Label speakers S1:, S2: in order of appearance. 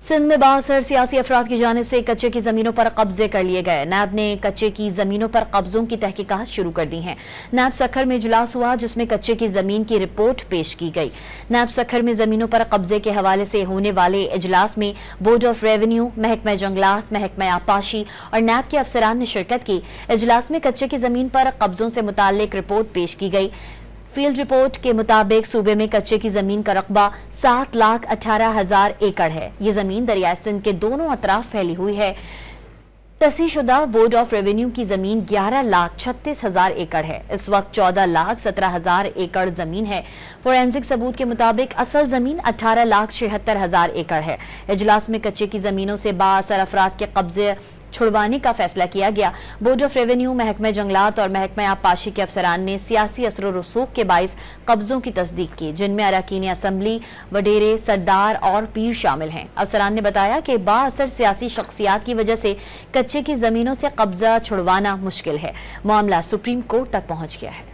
S1: सिंध में बासर सियासी अफराद की जानिब से कच्चे की जमीनों पर कब्जे कर लिए गए। नैब ने कच्चे की जमीनों पर कब्जों की तहकीकात शुरू कर दी है। नैब सखर में इजलास हुआ जिसमें कच्चे की जमीन की रिपोर्ट पेश की गई। नैब सखर में जमीनों पर कब्जे के हवाले से होने वाले इजलास में बोर्ड ऑफ रेवेन्यू, महकमा जंगलात, महकमा आबपाशी और नैब के अफसरान ने शिरकत की। इजलास में कच्चे की जमीन पर कब्जों से मुताल्लिक रिपोर्ट पेश की गई। फील्ड रिपोर्ट के मुताबिक सूबे में कच्चे की जमीन का रकबा 7,18,000 एकड़ है। ये जमीन दरियाए सिंध के दोनों अतराफ फैली हुई है। तसीशुदा बोर्ड ऑफ रेवेन्यू की जमीन 11,36,000 एकड़ है। इस वक्त 14,17,000 एकड़ जमीन है। फोरेंसिक सबूत के मुताबिक असल जमीन 18,76,000 एकड़ है। इजलास में कच्चे की जमीनों से बाअसर अफराद के कब्जे छुड़वाने का फैसला किया गया। बोर्ड ऑफ रेवेन्यू, महकमा जंगलात और महकमा आबपाशी के अफसरान ने सियासी असर और रसूख के बाइस कब्जों की तस्दीक की, जिनमें अरकान असम्बली, वडेरे, सरदार और पीर शामिल हैं। अफसरान ने बताया कि बाअसर सियासी शख्सियात की वजह से कच्चे की जमीनों से कब्जा छुड़वाना मुश्किल है। मामला सुप्रीम कोर्ट तक पहुंच गया है।